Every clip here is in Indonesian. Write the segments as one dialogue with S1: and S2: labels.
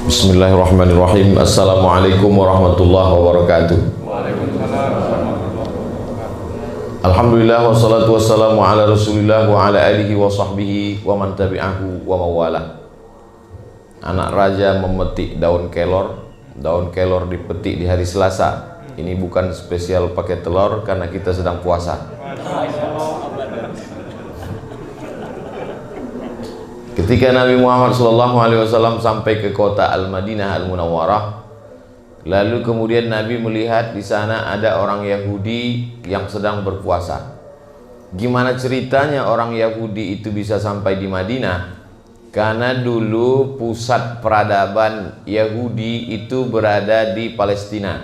S1: Bismillahirrahmanirrahim. Assalamualaikum warahmatullahi wabarakatuh. Alhamdulillah wassalatu wassalamu ala rasulillah wa ala alihi wa sahbihi wa man tabi'ahu wa mawala. Anak raja memetik daun kelor. Daun kelor dipetik di hari Selasa. Ini bukan spesial pakai telur karena kita sedang puasa. Ketika Nabi Muhammad SAW sampai ke kota Al-Madinah Al-Munawwarah, lalu kemudian Nabi melihat di sana ada orang Yahudi yang sedang berpuasa. Gimana ceritanya orang Yahudi itu bisa sampai di Madinah? Karena dulu pusat peradaban Yahudi itu berada di Palestina.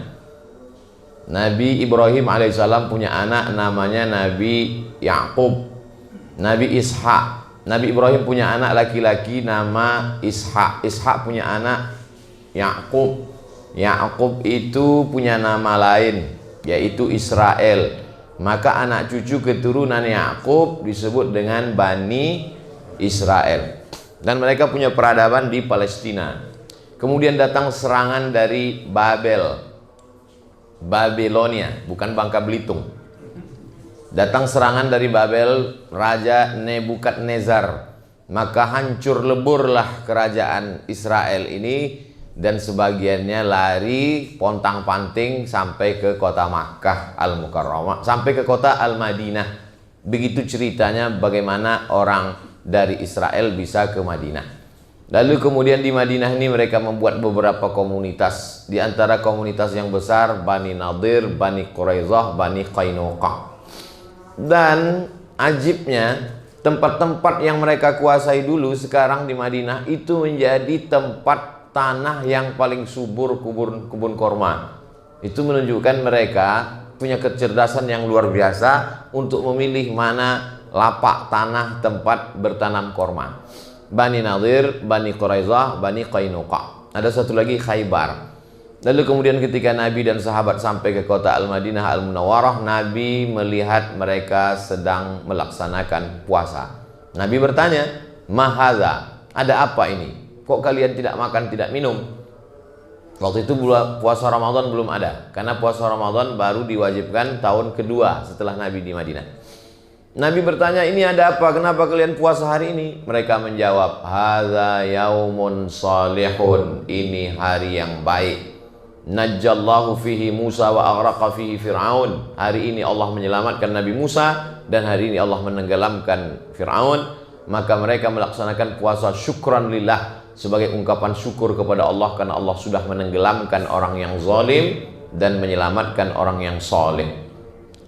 S1: Nabi Ibrahim alaihissalam punya anak namanya Nabi Yakub, Nabi Ishak. Nabi Ibrahim punya anak laki-laki nama Ishak. Ishak punya anak Yakub. Yakub itu punya nama lain yaitu Israel. Maka anak cucu keturunan Yakub disebut dengan Bani Israel. Dan mereka punya peradaban di Palestina. Kemudian datang serangan dari Babelonia, bukan Bangka Belitung. Datang serangan dari Babel, Raja Nebukadnezar. Maka hancur leburlah kerajaan Israel ini, dan sebagiannya lari pontang-panting sampai ke kota Makkah Al-Mukarramah, sampai ke kota Al-Madinah. Begitu ceritanya bagaimana orang dari Israel bisa ke Madinah. Lalu kemudian di Madinah ini mereka membuat beberapa komunitas. Di antara komunitas yang besar Bani Nadir, Bani Quraizah, Bani Qainuqa. Dan ajibnya, tempat-tempat yang mereka kuasai dulu sekarang di Madinah itu menjadi tempat tanah yang paling subur, kebun korma. Itu menunjukkan mereka punya kecerdasan yang luar biasa untuk memilih mana lapak tanah tempat bertanam korma. Bani Nadir, Bani Quraizah, Bani Qainuqa. Ada satu lagi Khaybar. Lalu kemudian ketika Nabi dan sahabat sampai ke kota Al-Madinah Al-Munawwarah, Nabi melihat mereka sedang melaksanakan puasa. Nabi bertanya, "Mahadza? Ada apa ini? Kok kalian tidak makan, tidak minum?" Waktu itu puasa Ramadan belum ada, karena puasa Ramadan baru diwajibkan tahun kedua setelah Nabi di Madinah. Nabi bertanya, "Ini ada apa? Kenapa kalian puasa hari ini?" Mereka menjawab, "Hadza yaumun salihun." Ini hari yang baik. Najjallahu fihi Musa wa aghraqa fihi Fir'aun. Hari ini Allah menyelamatkan Nabi Musa, dan hari ini Allah menenggelamkan Fir'aun. Maka mereka melaksanakan puasa syukran lillah, sebagai ungkapan syukur kepada Allah karena Allah sudah menenggelamkan orang yang zalim dan menyelamatkan orang yang soleh.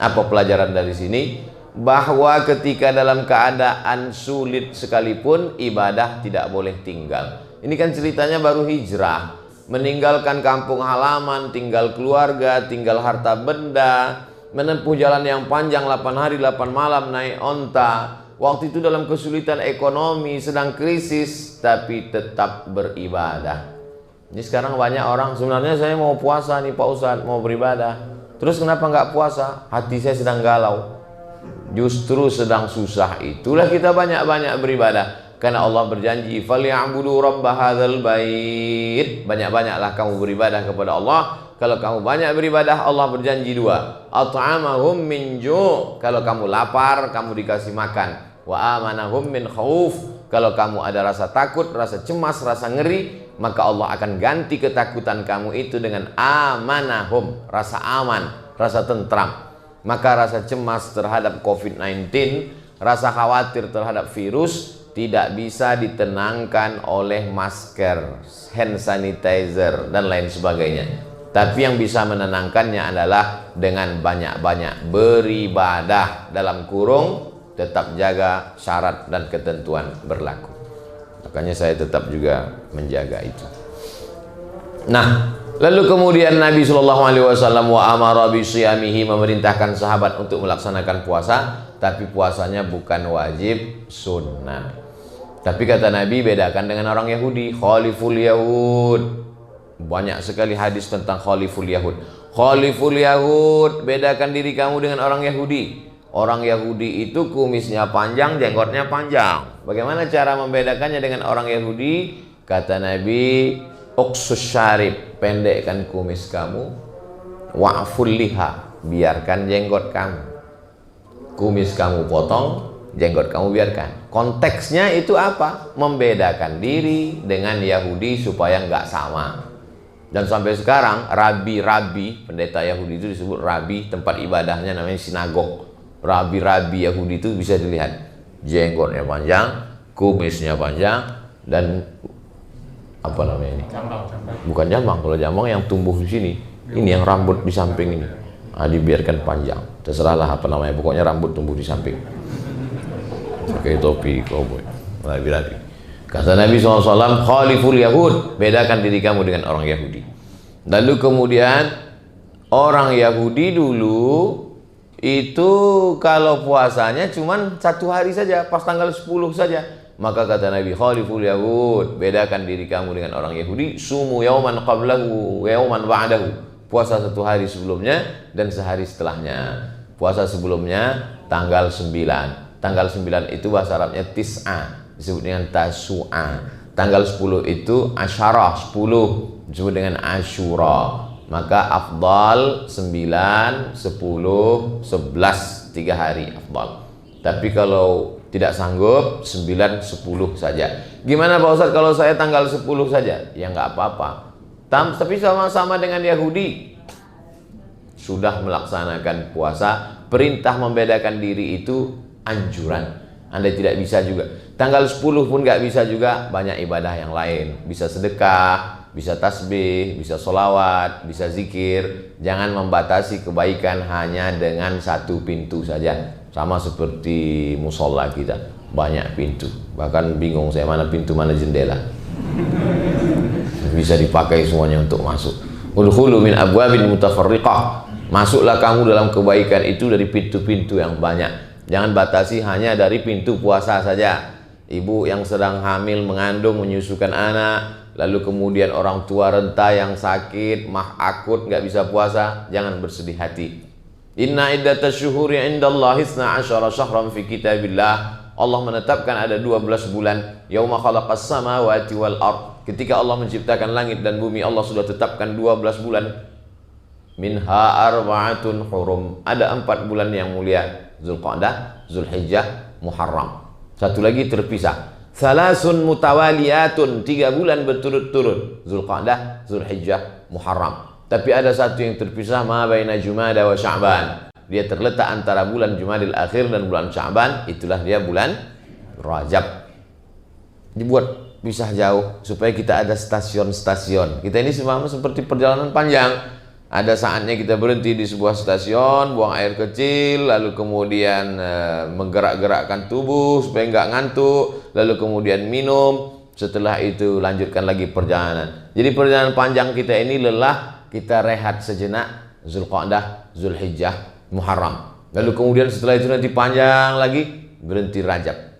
S1: Apa pelajaran dari sini? Bahwa ketika dalam keadaan sulit sekalipun, ibadah tidak boleh tinggal. Ini kan ceritanya baru hijrah, meninggalkan kampung halaman, tinggal keluarga, tinggal harta benda, menempuh jalan yang panjang 8 hari 8 malam naik onta. Waktu itu dalam kesulitan ekonomi, sedang krisis, tapi tetap beribadah. Ini sekarang banyak orang, sebenarnya saya mau puasa nih Pak Ustadz, mau beribadah. Terus kenapa nggak puasa? Hati saya sedang galau. Justru sedang susah, itulah kita banyak-banyak beribadah. Karena Allah berjanji, "Falya'budu rabb hadzal bait." Banyak-banyaklah kamu beribadah kepada Allah. Kalau kamu banyak beribadah, Allah berjanji dua. At'amahum min ju'. Kalau kamu lapar, kamu dikasih makan. Wa amanahum min khauf. Kalau kamu ada rasa takut, rasa cemas, rasa ngeri, maka Allah akan ganti ketakutan kamu itu dengan amanahum, rasa aman, rasa tentram. Maka rasa cemas terhadap COVID-19, rasa khawatir terhadap virus tidak bisa ditenangkan oleh masker, hand sanitizer, dan lain sebagainya. Tapi yang bisa menenangkannya adalah dengan banyak-banyak beribadah, dalam kurung tetap jaga syarat dan ketentuan berlaku. Makanya saya tetap juga menjaga itu. Nah, lalu kemudian Nabi SAW wa amara bi siyamihi, memerintahkan sahabat untuk melaksanakan puasa, tapi puasanya bukan wajib, sunnah. Tapi kata Nabi, bedakan dengan orang Yahudi. Khaliful Yahud. Banyak sekali hadis tentang Khaliful Yahud. Khaliful Yahud, bedakan diri kamu dengan orang Yahudi. Orang Yahudi itu kumisnya panjang, jenggotnya panjang. Bagaimana cara membedakannya dengan orang Yahudi? Kata Nabi, Uqsus syarib, pendekkan kumis kamu. Wa'ful liha, biarkan jenggot kamu. Kumis kamu potong, jenggot kamu biarkan. Konteksnya itu apa? Membedakan diri dengan Yahudi supaya nggak sama. Dan sampai sekarang rabi-rabi, pendeta Yahudi itu disebut rabi, tempat ibadahnya namanya sinagog. Rabi-rabi Yahudi itu bisa dilihat jenggotnya panjang, kumisnya panjang, dan apa namanya ini? Jambang. Bukan jambang, kalau jambang yang tumbuh di sini. Ini yang rambut di samping ini. Dibiarkan panjang. Terserahlah apa namanya, pokoknya rambut tumbuh di samping. Pakai topi cowboy. Rabi-rabi. Kata Nabi SAW, khaliful Yahud, bedakan diri kamu dengan orang Yahudi. Lalu kemudian orang Yahudi dulu itu kalau puasanya cuman 1 hari saja, pas tanggal 10 saja. Maka kata Nabi, khaliful Yahud, bedakan diri kamu dengan orang Yahudi. Sumu yauman qablahu wa yauman ba'dahu, puasa 1 hari sebelumnya dan sehari setelahnya. Puasa sebelumnya tanggal 9. Tanggal 9 itu bahasa Arabnya tis'a, disebut dengan tasu'a. Tanggal 10 itu asyarah, 10, disebut dengan asyura. Maka afdal 9, 10, 11, 3 hari afdal. Tapi kalau tidak sanggup 9, 10 saja. Gimana Pak Ustadz kalau saya tanggal 10 saja? Ya nggak apa-apa. Tapi sama-sama dengan Yahudi sudah melaksanakan puasa. Perintah membedakan diri itu anjuran. Anda tidak bisa juga. Tanggal 10 pun nggak bisa juga, banyak ibadah yang lain. Bisa sedekah, bisa tasbih, bisa sholawat, bisa zikir. Jangan membatasi kebaikan hanya dengan 1 pintu saja. Sama seperti musola kita, banyak pintu. Bahkan bingung saya mana pintu mana jendela. Bisa dipakai semuanya untuk masuk. Udkhulu min abwabin mutafarriqah. Masuklah kamu dalam kebaikan itu dari pintu-pintu yang banyak. Jangan batasi hanya dari pintu puasa saja. Ibu yang sedang hamil, mengandung, menyusukan anak, lalu kemudian orang tua renta yang sakit, mah akut, nggak bisa puasa, jangan bersedih hati. Inna iddatash syuhuri indallahi 12 syahran fi kitabillah. Allah menetapkan ada 12 bulan. Yauma khalaqas samawati wal ard. Ketika Allah menciptakan langit dan bumi, Allah sudah tetapkan 12 bulan. Minha arba'atun hurum. Ada 4 bulan yang mulia. Zulqa'dah, Zulhijjah, Muharram. Satu lagi terpisah. Salasun mutawaliyatun, 3 bulan berturut-turut. Zulqa'dah, Zulhijjah, Muharram. Tapi ada satu yang terpisah, ma baina Jumada wa Sya'ban. Dia terletak antara bulan Jumadil Akhir dan bulan Sya'ban. Itulah dia bulan Rajab. Dibuat pisah jauh supaya kita ada stasiun-stasiun. Kita ini sama seperti perjalanan panjang. Ada saatnya kita berhenti di sebuah stasiun, buang air kecil, lalu kemudian menggerak-gerakkan tubuh supaya nggak ngantuk, lalu kemudian minum, setelah itu lanjutkan lagi perjalanan. Jadi perjalanan panjang kita ini lelah, kita rehat sejenak, Zulqa'dah, Zulhijjah, Muharram. Lalu kemudian setelah itu nanti panjang lagi, berhenti Rajab.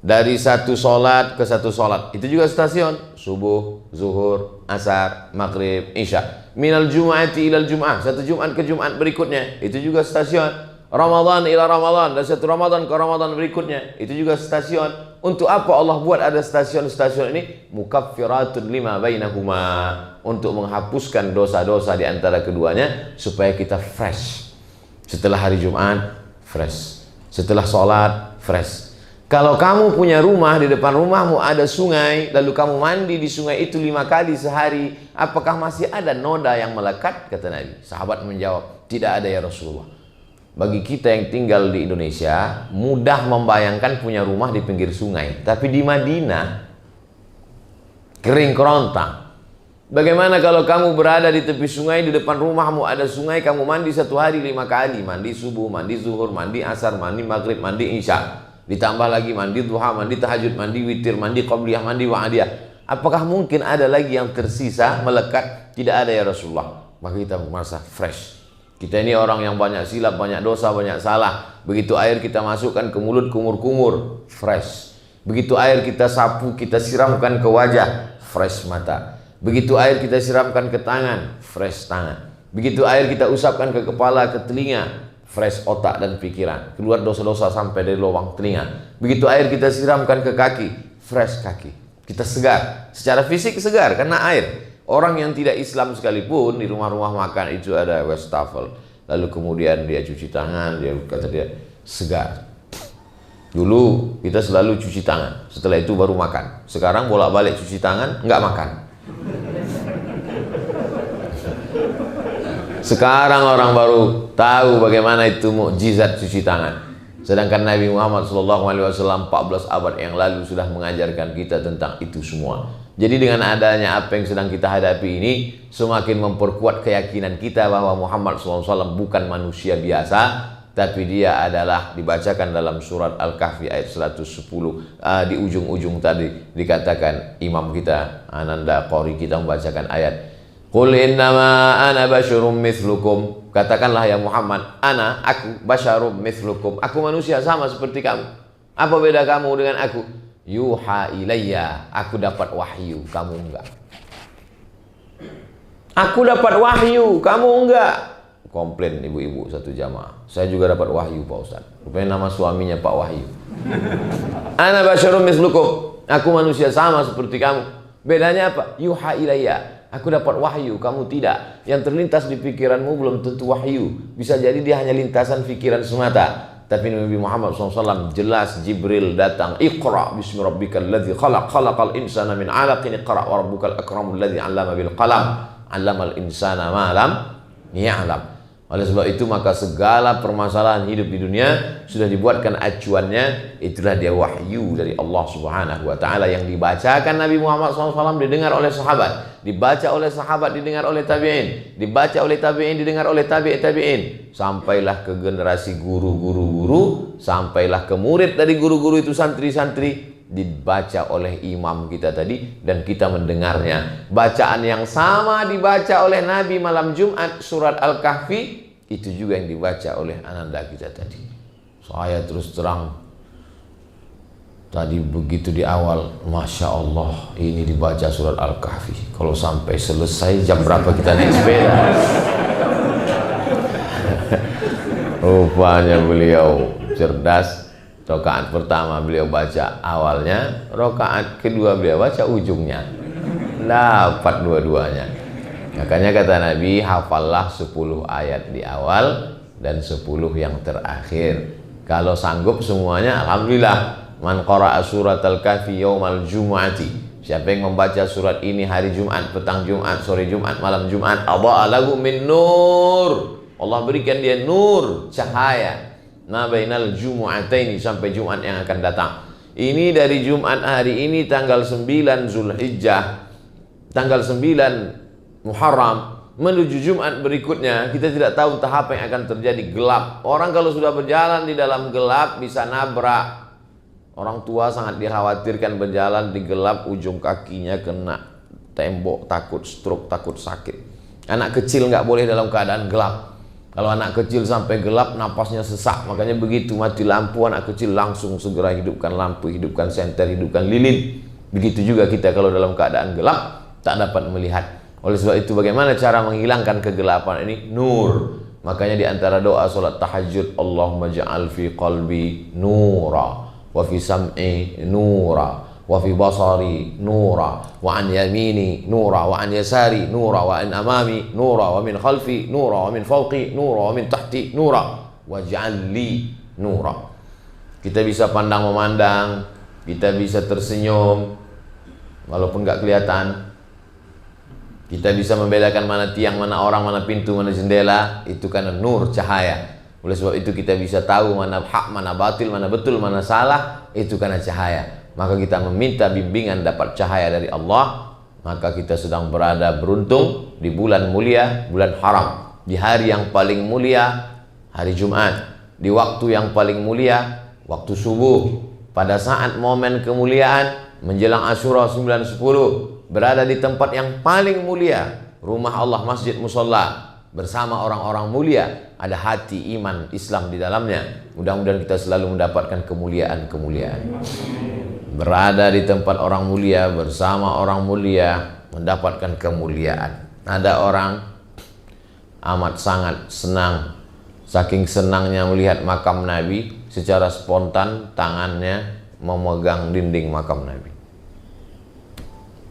S1: Dari satu sholat ke satu sholat, itu juga stasiun. Subuh, zuhur, asar, maghrib, isya. Minal jum'ati ilal jum'ah, satu Jumat ke Jumat berikutnya, itu juga stasiun. Ramadan ila Ramadan, dan satu Ramadan ke Ramadan berikutnya, itu juga stasiun. Untuk apa Allah buat ada stasiun-stasiun ini? Mukaffiratun lima bainahuma, untuk menghapuskan dosa-dosa di antara keduanya, supaya kita fresh. Setelah hari Jumat, fresh. Setelah sholat, fresh. Kalau kamu punya rumah, di depan rumahmu ada sungai, lalu kamu mandi di sungai itu 5 kali sehari, apakah masih ada noda yang melekat? Kata Nabi. Sahabat menjawab, tidak ada ya Rasulullah. Bagi kita yang tinggal di Indonesia, mudah membayangkan punya rumah di pinggir sungai. Tapi di Madinah, kering kerontang. Bagaimana kalau kamu berada di tepi sungai, di depan rumahmu ada sungai, kamu mandi 1 hari 5 kali. Mandi subuh, mandi zuhur, mandi asar, mandi maghrib, mandi isya. Ditambah lagi mandi duha, mandi tahajud, mandi witir, mandi qabliyah, mandi wa'adiyah. Apakah mungkin ada lagi yang tersisa, melekat? Tidak ada ya Rasulullah. Maka kita merasa fresh. Kita ini orang yang banyak silap, banyak dosa, banyak salah. Begitu air kita masukkan ke mulut, kumur-kumur, fresh. Begitu air kita sapu, kita siramkan ke wajah, fresh mata. Begitu air kita siramkan ke tangan, fresh tangan. Begitu air kita usapkan ke kepala, ke telinga, fresh otak dan pikiran, keluar dosa-dosa sampai dari lubang telinga. Begitu air kita siramkan ke kaki, fresh kaki. Kita segar, secara fisik segar karena air. Orang yang tidak Islam sekalipun di rumah-rumah makan itu ada wastafel, lalu kemudian dia cuci tangan, dia kata dia segar. Dulu kita selalu cuci tangan, setelah itu baru makan. Sekarang bolak-balik cuci tangan, nggak makan. Sekarang orang baru tahu bagaimana itu mukjizat cuci tangan. Sedangkan Nabi Muhammad SAW 14 abad yang lalu sudah mengajarkan kita tentang itu semua. Jadi dengan adanya apa yang sedang kita hadapi ini, semakin memperkuat keyakinan kita bahwa Muhammad SAW bukan manusia biasa, tapi dia adalah, dibacakan dalam surat Al-Kahfi ayat 110, di ujung-ujung tadi dikatakan imam kita, Ananda Qori kita membacakan ayat, Qul innama ana basyarum mithlukum. Katakanlah ya Muhammad, aku basyarum mithlukum. Aku manusia sama seperti kamu. Apa beda kamu dengan aku? Yuha ilayya. Aku dapat wahyu, kamu enggak. Aku dapat wahyu, kamu enggak. Komplain ibu-ibu satu jamaah. Saya juga dapat wahyu Pak Ustaz. Rupanya nama suaminya Pak Wahyu. Ana basyarum mithlukum. Aku manusia sama seperti kamu. Bedanya apa? Yuha ilayya. Aku dapat wahyu, kamu tidak. Yang terlintas di pikiranmu belum tentu wahyu. Bisa jadi dia hanya lintasan pikiran semata. Tapi Nabi Muhammad SAW jelas Jibril datang. Iqra bismi rabbikal ladzi khalaq. Khalaqal insana min 'alaqin. Iqra wa rabbukal akramul ladzi 'allama bil qalam. 'Allamal insana ma lam ya'lam. Oleh sebab itu maka segala permasalahan hidup di dunia sudah dibuatkan acuannya, itulah dia wahyu dari Allah Subhanahu wa taala yang dibacakan Nabi Muhammad SAW, didengar oleh sahabat, dibaca oleh sahabat, didengar oleh tabi'in, dibaca oleh tabi'in, didengar oleh tabi'in, sampailah ke generasi guru-guru, sampailah ke murid dari guru-guru itu, santri-santri, dibaca oleh imam kita tadi dan kita mendengarnya. Bacaan yang sama dibaca oleh Nabi malam Jumat surat Al-Kahfi, itu juga yang dibaca oleh ananda kita tadi. Saya terus terang tadi begitu di awal, Masya Allah ini dibaca surat Al-Kahfi. Kalau sampai selesai jam berapa kita naik sepeda? Rupanya beliau cerdas. Rakaat pertama beliau baca awalnya, rakaat kedua beliau baca ujungnya. Dapat dua-duanya. Makanya kata Nabi, hafallah 10 ayat di awal dan 10 yang terakhir. Kalau sanggup semuanya, alhamdulillah. Man qara'a surat Al-Kahfi yaumal jumu'ati. Siapa yang membaca surat ini hari Jumat, petang Jumat, sore Jumat, malam Jumat, adha'a lahu min nur. Allah berikan dia nur, cahaya. Ma bainal jumu'ataini, sampai Jumat yang akan datang. Ini dari Jumat hari ini tanggal 9 Zulhijjah, tanggal 9 Muharram menuju Jumat berikutnya, kita tidak tahu entah apa yang akan terjadi. Gelap. Orang kalau sudah berjalan di dalam gelap bisa nabrak. Orang tua sangat dikhawatirkan berjalan di gelap, ujung kakinya kena tembok, takut stroke, takut sakit. Anak kecil nggak boleh dalam keadaan gelap. Kalau anak kecil sampai gelap, napasnya sesak. Makanya begitu mati lampu, anak kecil langsung segera hidupkan lampu, hidupkan senter, hidupkan lilin. Begitu juga kita kalau dalam keadaan gelap, tak dapat melihat. Oleh sebab itu bagaimana cara menghilangkan kegelapan ini? Nur. Makanya di antara doa salat tahajud, Allahumma ja'al fi qalbi nura, wa fi sam'i nura, wa fi basari nura, wa an yamini nura, wa an yasari nura, wa an amami nura, wa min khalfi nura, wa min fawqi nura, wa min tahti nura, waj'al li nura. Kita bisa pandang memandang, kita bisa tersenyum walaupun nggak kelihatan. Kita bisa membedakan mana tiang, mana orang, mana pintu, mana jendela. Itu karena nur, cahaya. Oleh sebab itu kita bisa tahu mana hak, mana batil, mana betul, mana salah. Itu karena cahaya. Maka kita meminta bimbingan dapat cahaya dari Allah. Maka kita sedang berada beruntung di bulan mulia, bulan haram. Di hari yang paling mulia, hari Jumat. Di waktu yang paling mulia, waktu subuh. Pada saat momen kemuliaan menjelang Asyura 9-10. Berada di tempat yang paling mulia, rumah Allah, masjid, musholla, bersama orang-orang mulia, ada hati iman Islam di dalamnya. Mudah-mudahan kita selalu mendapatkan kemuliaan-kemuliaan. Berada di tempat orang mulia, bersama orang mulia, mendapatkan kemuliaan. Ada orang amat sangat senang, saking senangnya melihat makam Nabi, secara spontan tangannya memegang dinding makam Nabi.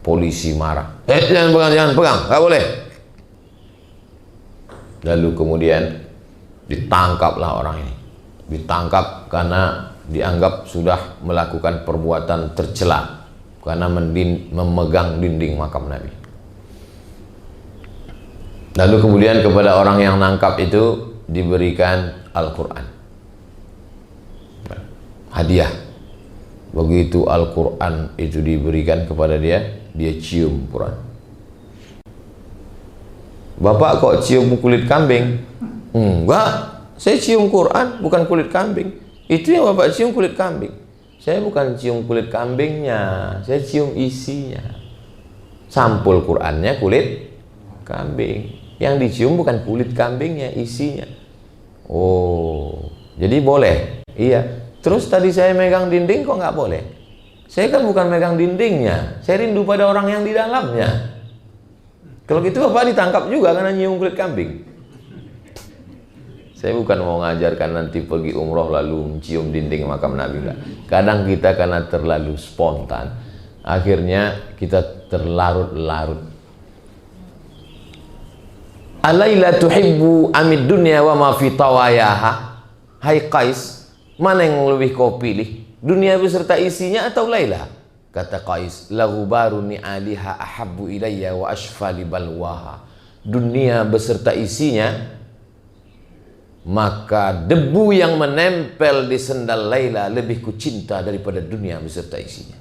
S1: Polisi marah, jangan pegang, nggak boleh. Lalu kemudian ditangkaplah orang ini. Ditangkap karena dianggap sudah melakukan perbuatan tercela karena memegang dinding makam Nabi. Lalu kemudian kepada orang yang nangkap itu diberikan Al-Quran, hadiah. Begitu Al-Quran itu diberikan kepada dia, dia cium Quran. Bapak kok cium kulit kambing? Enggak, saya cium Quran, bukan kulit kambing. Itu yang Bapak cium kulit kambing. Saya bukan cium kulit kambingnya, saya cium isinya. Sampul Qurannya kulit kambing. Yang dicium bukan kulit kambingnya, isinya. Oh, jadi boleh? Iya. Terus tadi saya megang dinding kok nggak boleh? Saya kan bukan megang dindingnya, saya rindu pada orang yang di dalamnya. Kalau gitu Bapak ditangkap juga karena nyium kulit kambing. Saya bukan mau ngajarkan nanti pergi umroh lalu mencium dinding makam Nabi. Kadang kita karena terlalu spontan, akhirnya kita terlarut-larut. Alaila tuhibbu amid dunya wa ma fi tawayaha. Hai Qais, mana yang lebih kau pilih? Dunia beserta isinya atau Laila? Kata Qais, lahu baru ni'aliha ahabbu ilayya wa ashfali balwaha. Dunia beserta isinya, maka debu yang menempel di sendal Laila lebih kucinta daripada dunia beserta isinya.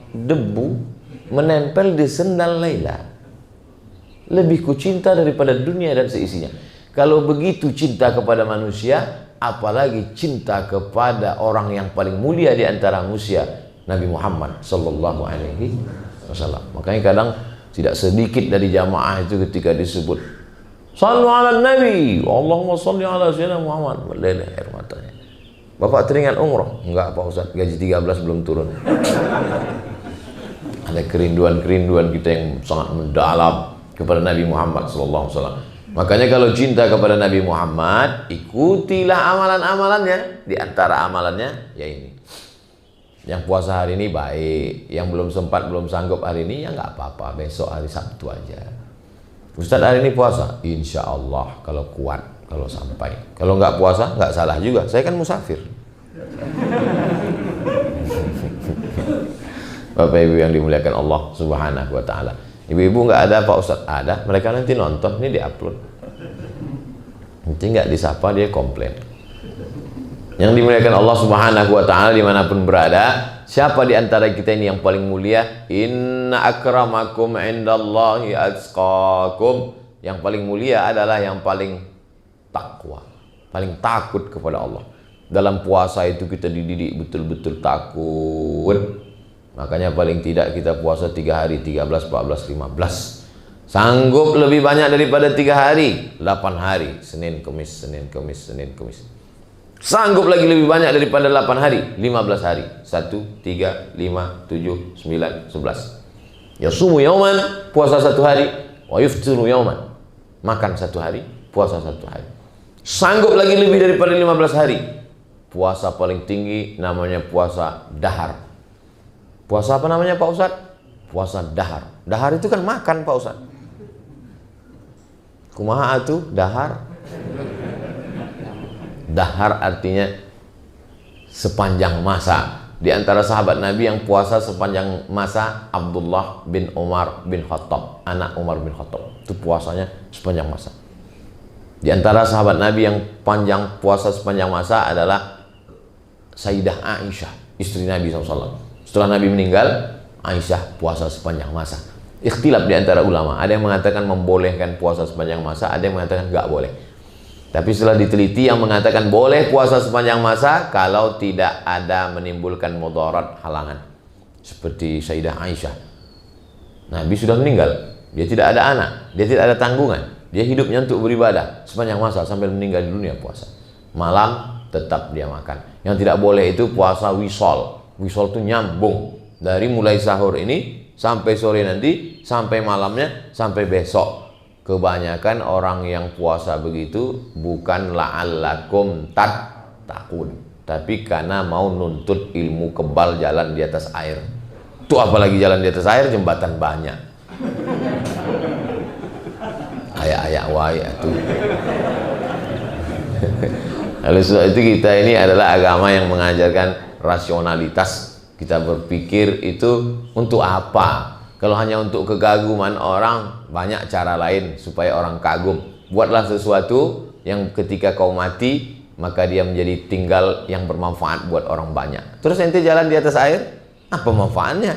S1: Debu menempel di sendal Laila lebih kucinta daripada dunia dan seisinya. Kalau begitu cinta kepada manusia, apalagi cinta kepada orang yang paling mulia di antara manusia, Nabi Muhammad sallallahu alaihi wasallam. Makanya kadang tidak sedikit dari jamaah itu ketika disebut Sallu ala Nabi, Allahumma salli ala Sayyidina Muhammad, meleleh air matanya. Bapak teringat umroh? Enggak Pak Ustaz, gaji 13 belum turun. Ada kerinduan-kerinduan kita yang sangat mendalam kepada Nabi Muhammad sallallahu alaihi wasallam. Makanya kalau cinta kepada Nabi Muhammad, ikutilah amalan-amalannya. Di antara amalannya ya ini. Yang puasa hari ini baik, yang belum sempat, belum sanggup hari ini ya nggak apa-apa, besok hari Sabtu aja. Ustaz hari ini puasa, insya Allah kalau kuat, kalau sampai. Kalau nggak puasa nggak salah juga, saya kan musafir. Bapak Ibu yang dimuliakan Allah Subhanahu wa Ta'ala. Ibu-ibu nggak ada Pak Ustadz? Ada, mereka nanti nonton, ini diupload. Nanti nggak disapa dia komplain. Yang dimuliakan Allah Subhanahu wa Ta'ala dimanapun berada, siapa di antara kita ini yang paling mulia? Inna akramakum indallahi atqakum. Yang paling mulia adalah yang paling takwa, paling takut kepada Allah. Dalam puasa itu kita dididik betul-betul takut. Makanya paling tidak kita puasa 3 hari, 13, 14, 15. Sanggup lebih banyak daripada 3 hari, 8 hari, Senin, Kemis, Senin, Kemis, Senin, Kemis. Sanggup lagi lebih banyak daripada 8 hari, 15 hari. 1, 3, 5, 7, 9, 11. Yasumu yauman, puasa 1 hari, wa yuftiru yauman, makan 1 hari, puasa 1 hari. Sanggup lagi lebih daripada 15 hari. Puasa paling tinggi namanya puasa dahar. Puasa apa namanya Pak Ustadz? Puasa dahar. Dahar itu kan makan Pak Ustadz. Kumaha atuh dahar? Dahar artinya sepanjang masa. Di antara sahabat Nabi yang puasa sepanjang masa, Abdullah bin Umar bin Khattab, anak Umar bin Khattab. Itu puasanya sepanjang masa. Di antara sahabat Nabi yang panjang puasa sepanjang masa adalah Sayyidah Aisyah, istri Nabi SAW. Setelah Nabi meninggal, Aisyah puasa sepanjang masa. Ikhtilaf di antara ulama. Ada yang mengatakan membolehkan puasa sepanjang masa, ada yang mengatakan nggak boleh. Tapi setelah diteliti, yang mengatakan boleh puasa sepanjang masa kalau tidak ada menimbulkan mudarat, halangan. Seperti Sayyidah Aisyah. Nabi sudah meninggal, dia tidak ada anak, dia tidak ada tanggungan, dia hidupnya untuk beribadah sepanjang masa sampai meninggal di dunia puasa. Malam tetap dia makan. Yang tidak boleh itu puasa wisol. Wisol itu nyambung dari mulai sahur ini sampai sore nanti, sampai malamnya, sampai besok. Kebanyakan orang yang puasa begitu bukan la'allakum tattaqun, tapi karena mau nuntut ilmu kebal jalan di atas air. Tuh apalagi jalan di atas air, jembatan banyak. Ayak-ayak wae tuh. Oleh sebab itu kita ini adalah agama yang mengajarkan rasionalitas. Kita berpikir itu untuk apa? Kalau hanya untuk kegaguman orang, banyak cara lain supaya orang kagum. Buatlah sesuatu yang ketika kau mati, maka dia menjadi tinggal yang bermanfaat buat orang banyak. Terus ente jalan di atas air, apa manfaatnya?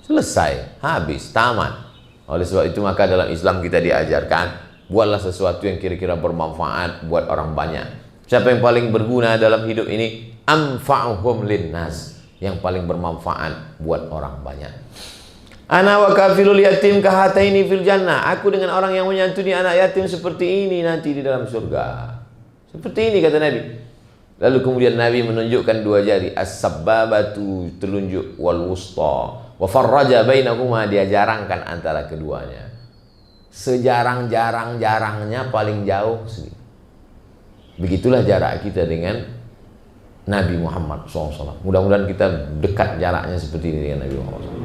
S1: Selesai, habis, tamat. Oleh sebab itu maka dalam Islam kita diajarkan, buatlah sesuatu yang kira-kira bermanfaat buat orang banyak. Siapa yang paling berguna dalam hidup ini? Anfa'uhum linnas, yang paling bermanfaat buat orang banyak. Ana wa kafilul yatim kahataini fil jannah. Aku dengan orang yang menyantuni anak yatim seperti ini nanti di dalam surga. Seperti ini kata Nabi. Lalu kemudian Nabi menunjukkan dua jari, as-sabbabatu, telunjuk, wal wusta, wa farraja bainahuma, dia jarangkan antara keduanya. Sejarang-jarang-jarangnya paling jauh segini. Begitulah jarak kita dengan Nabi Muhammad SAW. Mudah-mudahan kita dekat jaraknya seperti ini dengan Nabi Muhammad SAW.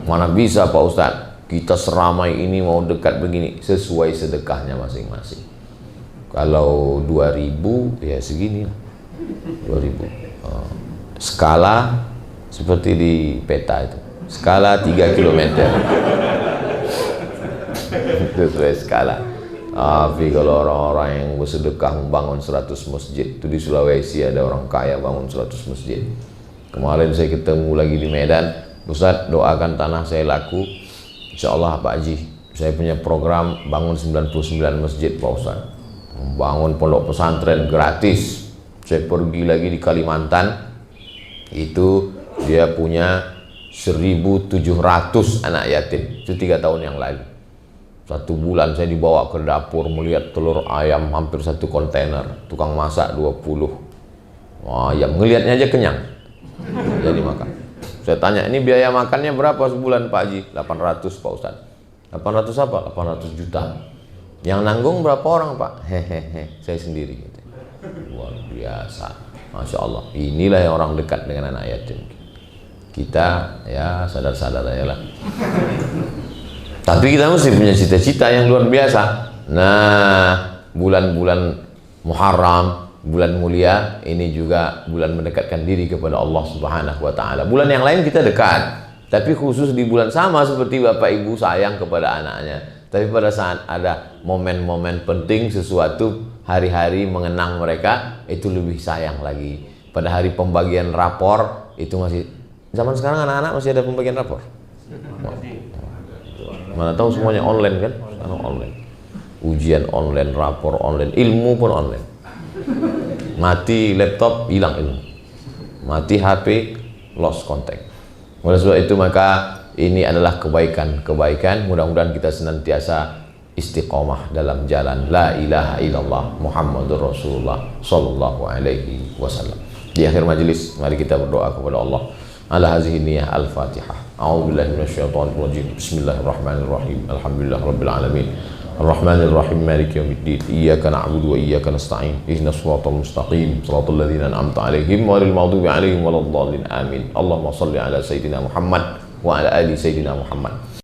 S1: Mana bisa Pak Ustadz, kita seramai ini mau dekat begini, sesuai sedekahnya masing-masing. Kalau 2000 ya segini lah, 2000. Skala seperti di peta itu, skala 3 km. Itu sesuai skala. Tapi kalau orang-orang yang bersedekah membangun 100 masjid, itu di Sulawesi ada orang kaya bangun 100 masjid. Kemarin saya ketemu lagi di Medan, Ustaz doakan tanah saya laku, insya Allah Pak Haji, saya punya program bangun 99 masjid Pak Ustaz, bangun pondok pesantren gratis. Saya pergi lagi di Kalimantan, itu dia punya 1.700 anak yatim, itu 3 tahun yang lalu. 1 bulan saya dibawa ke dapur melihat telur ayam hampir 1 kontainer, tukang masak 20 ayam, ngelihatnya aja kenyang jadi makan. Saya tanya, ini biaya makannya berapa sebulan Pak Haji? 800 Pak Ustaz. 800 apa? 800 juta. Yang nanggung berapa orang Pak? Hehehe, saya sendiri. Luar biasa, Masya Allah. Inilah yang orang dekat dengan anak yatim. Kita ya sadar-sadar aja lah. Tapi kita mesti punya cita-cita yang luar biasa. Nah, bulan-bulan Muharram, bulan mulia, ini juga bulan mendekatkan diri kepada Allah Subhanahu wa Ta'ala. Bulan yang lain kita dekat, tapi khusus di bulan sama seperti bapak ibu sayang kepada anaknya. Tapi pada saat ada momen-momen penting, sesuatu hari-hari mengenang mereka, itu lebih sayang lagi. Pada hari pembagian rapor, itu masih, zaman sekarang anak-anak masih ada pembagian rapor. Mana tahu semuanya online kan? Sekarang online. Ujian online, rapor online, ilmu pun online. Mati laptop, hilang ilmu. Mati HP, lost contact. Oleh sebab itu maka ini adalah kebaikan-kebaikan. Mudah-mudahan kita senantiasa istiqomah dalam jalan la ilaha illallah Muhammadur Rasulullah sallallahu alaihi wasallam. Di akhir majelis mari kita berdoa kepada Allah. Ala hazihi niyah al-Fatihah. A'udzubillahi minasyaitonir rajim. Bismillahirrahmanirrahim. Alhamdulillahirabbil alamin. Ar-Rahmanir-Rahim, Maliki yaumiddin. Iyyaka na'budu wa iyyaka nasta'in. Ihdinas siratal mustaqim, siratal ladzina an'amta 'alaihim ghairil maghdubi 'alaihim waladdallin. Amin. Allahumma shalli ala sayidina Muhammad wa ala ali sayidina Muhammad.